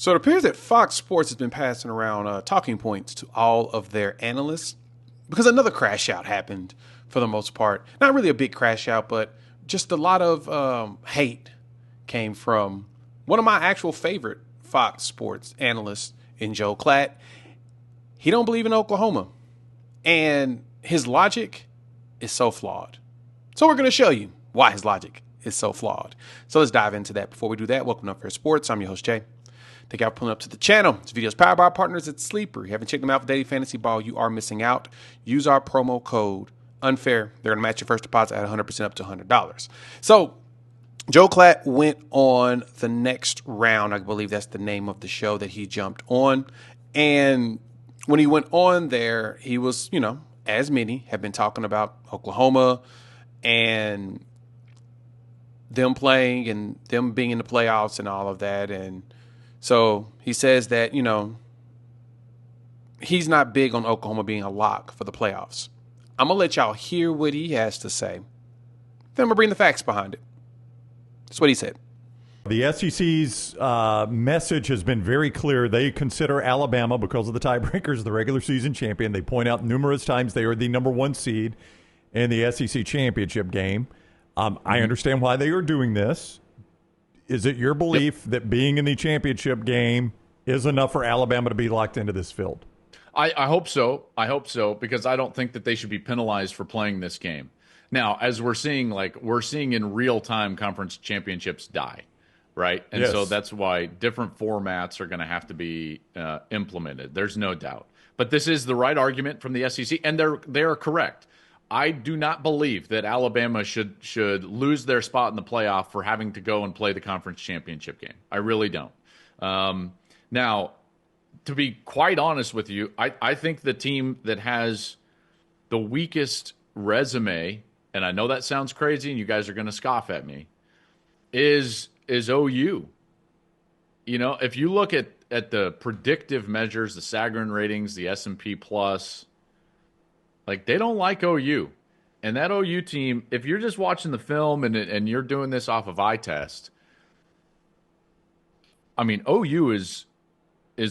So it appears that Fox Sports has been passing around talking points to all of their analysts because another crash out happened for the most part. Not really a big crash out, but just a lot of hate came from one of my actual favorite Fox Sports analysts in Joe Clatt. He don't believe in Oklahoma, and his logic is so flawed. So we're going to show you why his logic is so flawed. So let's dive into that. Before we do that, welcome to Unfair Sports. I'm your host, Jay. Thank you for pulling up to the channel. This video is powered by our partners at Sleeper. If you haven't checked them out for daily fantasy ball, you are missing out. Use our promo code UNFAIR. They're going to match your first deposit at 100% up to $100. So Joe Clatt went on the next round. I believe that's the name of the show that he jumped on. And when he went on there, he was, as many have been talking about Oklahoma and them playing and them being in the playoffs and all of that. And so he says that, he's not big on Oklahoma being a lock for the playoffs. I'm going to let y'all hear what he has to say. Then I'm going to bring the facts behind it. That's what he said. The SEC's message has been very clear. They consider Alabama, because of the tiebreakers, the regular season champion. They point out numerous times they are the number one seed in the SEC championship game. I understand why they are doing this. Is it your belief that being in the championship game is enough for Alabama to be locked into this field? I hope so. I hope so, because I don't think that they should be penalized for playing this game. Now, as we're seeing in real time conference championships die, right? And yes. So that's why different formats are going to have to be implemented. There's no doubt. But this is the right argument from the SEC, and they're correct. I do not believe that Alabama should lose their spot in the playoff for having to go and play the conference championship game. I really don't. Now, to be quite honest with you, I think the team that has the weakest resume, and I know that sounds crazy and you guys are going to scoff at me, is OU. If you look at the predictive measures, the Sagarin ratings, the S&P Plus, they don't like OU. And that OU team, if you're just watching the film and you're doing this off of eye test, OU is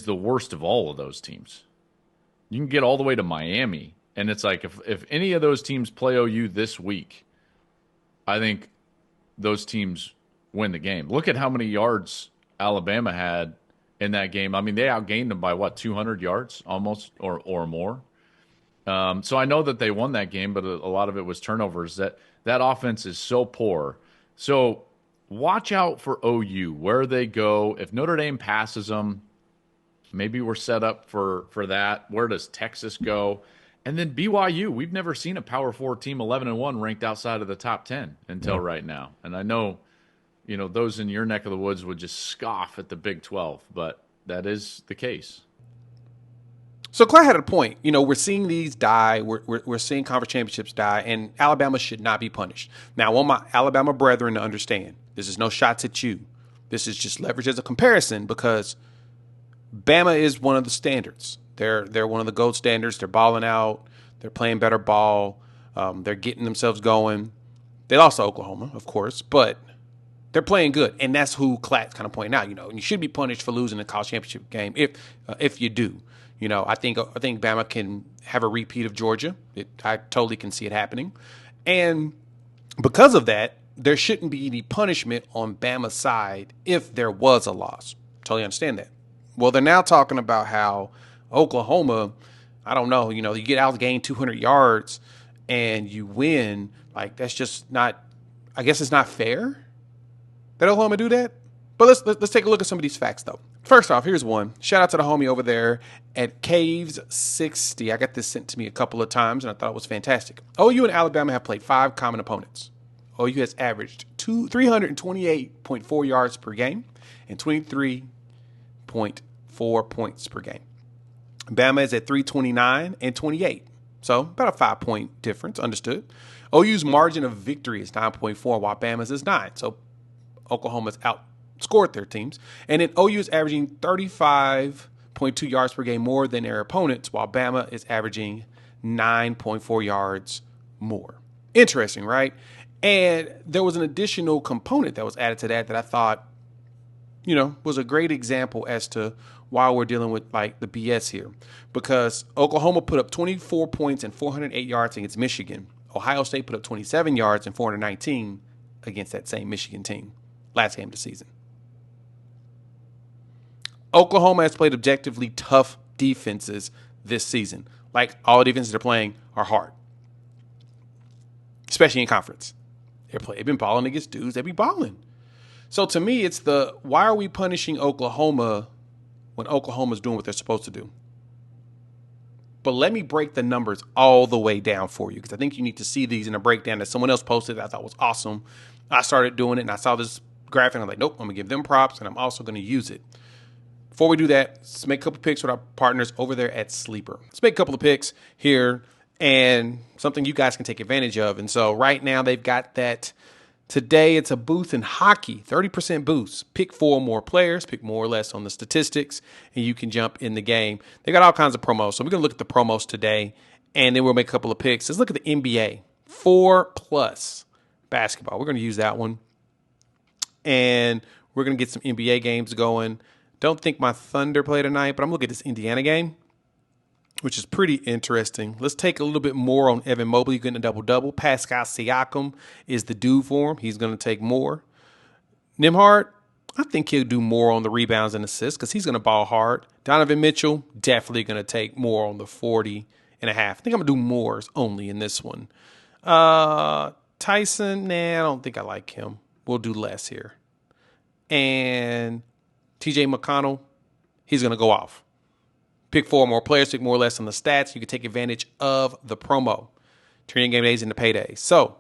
the worst of all of those teams. You can get all the way to Miami, and it's like if any of those teams play OU this week, I think those teams win the game. Look at how many yards Alabama had in that game. They outgained them by 200 yards almost or more. So I know that they won that game, but a lot of it was turnovers. That offense is so poor. So watch out for OU, where they go. If Notre Dame passes them, maybe we're set up for that. Where does Texas go? And then BYU. We've never seen a Power 4 team 11-1 ranked outside of the top 10 until right now. And I know, those in your neck of the woods would just scoff at the Big 12, but that is the case. So Clay had a point. We're seeing these die. We're seeing conference championships die, and Alabama should not be punished. Now, I want my Alabama brethren to understand this is no shots at you. This is just leverage as a comparison, because Bama is one of the standards. They're one of the gold standards. They're balling out. They're playing better ball. They're getting themselves going. They lost to Oklahoma, of course, but they're playing good, and that's who Klatt's kind of pointing out. And you should be punished for losing the college championship game if you do. I think Bama can have a repeat of Georgia. I totally can see it happening. And because of that, there shouldn't be any punishment on Bama's side if there was a loss. Totally understand that. Well, they're now talking about how Oklahoma, I don't know, you get outgained 200 yards and you win. That's just not, I guess it's not fair that Oklahoma do that. But let's take a look at some of these facts, though. First off, here's one. Shout out to the homie over there at Caves60. I got this sent to me a couple of times, and I thought it was fantastic. OU and Alabama have played 5 common opponents. OU has averaged 328.4 yards per game and 23.4 points per game. Bama is at 329 and 28. So about a 5-point difference, understood. OU's margin of victory is 9.4, while Bama's is 9. So Oklahoma's outscored their teams. And then OU is averaging 35.2 yards per game more than their opponents, while Bama is averaging 9.4 yards more. Interesting, right? And there was an additional component that was added to that I thought, was a great example as to why we're dealing with like the BS here, because Oklahoma put up 24 points and 408 yards against Michigan. Ohio State put up 27 yards and 419 against that same Michigan team last game of the season. Oklahoma has played objectively tough defenses this season. Like, all the defenses they're playing are hard, especially in conference. They've been balling against dudes. They be balling. So to me, it's why are we punishing Oklahoma when Oklahoma's doing what they're supposed to do? But let me break the numbers all the way down for you, because I think you need to see these in a breakdown that someone else posted that I thought was awesome. I started doing it, and I saw this graphic, and I'm like, nope, I'm going to give them props, and I'm also going to use it. Before we do that, let's make a couple picks with our partners over there at Sleeper. Let's make a couple of picks here, and something you guys can take advantage of. And so right now they've got that. Today it's a boost in hockey, 30% boost. Pick 4 more players, pick more or less on the statistics, and you can jump in the game. They got all kinds of promos. So we're going to look at the promos today, and then we'll make a couple of picks. Let's look at the NBA, 4+ basketball. We're going to use that one, and we're going to get some NBA games going. Don't think my Thunder play tonight, but I'm looking at this Indiana game, which is pretty interesting. Let's take a little bit more on Evan Mobley getting a double-double. Pascal Siakam is the dude for him. He's going to take more. Nembhard, I think he'll do more on the rebounds and assists because he's going to ball hard. Donovan Mitchell, definitely going to take more on the 40.5. I think I'm going to do mores only in this one. Tyson, I don't think I like him. We'll do less here. And TJ McConnell, he's going to go off. Pick 4 more players, pick more or less on the stats. You can take advantage of the promo. Turn game days into payday. So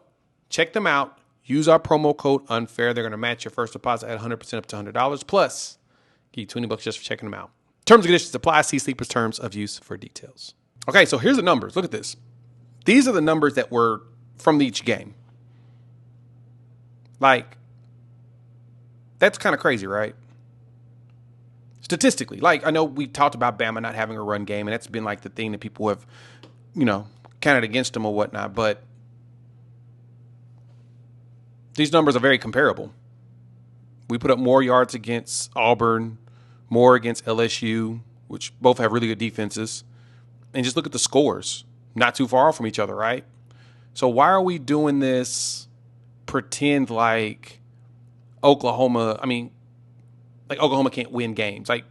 check them out. Use our promo code UNFAIR. They're going to match your first deposit at 100% up to $100. Plus, give you $20 just for checking them out. Terms and conditions apply. See Sleeper's terms of use for details. Okay, so here's the numbers. Look at this. These are the numbers that were from each game. Like, that's kind of crazy, right? Statistically, like, I know we talked about Bama not having a run game, and that's been like the thing that people have, counted against them or whatnot, but these numbers are very comparable. We put up more yards against Auburn, more against LSU, which both have really good defenses, and just look at the scores. Not too far off from each other, right? So why are we doing this pretend like Oklahoma can't win games? Like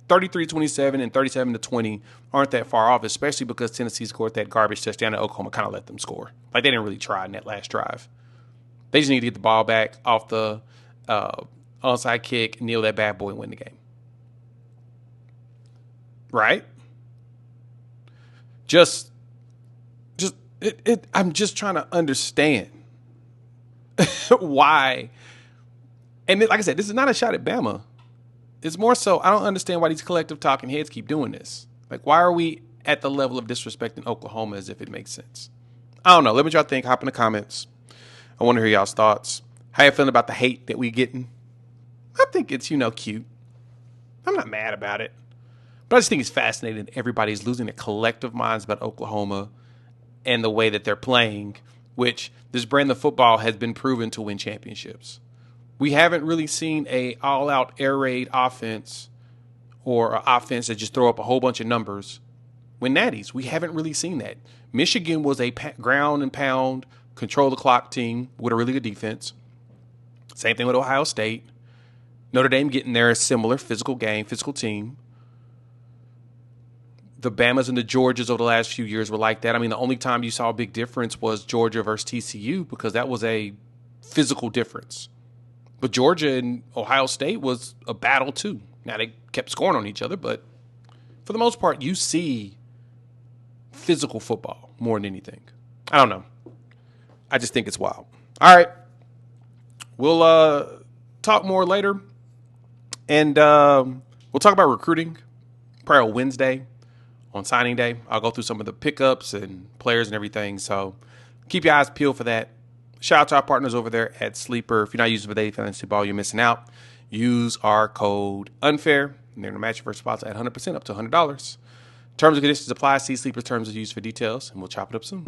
33-27 and 37-20 aren't that far off, especially because Tennessee scored that garbage touchdown and Oklahoma kind of let them score. Like, they didn't really try in that last drive. They just need to get the ball back off the onside kick, kneel that bad boy, and win the game. Right? I'm just trying to understand why. And like I said, this is not a shot at Bama. It's more so I don't understand why these collective talking heads keep doing this. Like, why are we at the level of disrespecting Oklahoma as if it makes sense? I don't know. Let me y'all think. Hop in the comments. I want to hear y'all's thoughts. How you feeling about the hate that we getting? I think it's, cute. I'm not mad about it. But I just think it's fascinating that everybody's losing their collective minds about Oklahoma and the way that they're playing, which this brand of football has been proven to win championships. We haven't really seen a all-out air raid offense or an offense that just throw up a whole bunch of numbers win natties. We haven't really seen that. Michigan was a ground and pound, control the clock team with a really good defense. Same thing with Ohio State. Notre Dame getting there, a similar physical game, physical team. The Bamas and the Georgias over the last few years were like that. I mean, the only time you saw a big difference was Georgia versus TCU because that was a physical difference. But Georgia and Ohio State was a battle too. Now, they kept scoring on each other, but for the most part, you see physical football more than anything. I don't know. I just think it's wild. All right. We'll talk more later. And we'll talk about recruiting probably on Wednesday on signing day. I'll go through some of the pickups and players and everything. So keep your eyes peeled for that. Shout out to our partners over there at Sleeper. If you're not using for daily fantasy ball, you're missing out. Use our code UNFAIR, and they're going to match your first deposit at 100% up to $100. Terms and conditions apply. See Sleeper's terms of use for details, and we'll chop it up soon.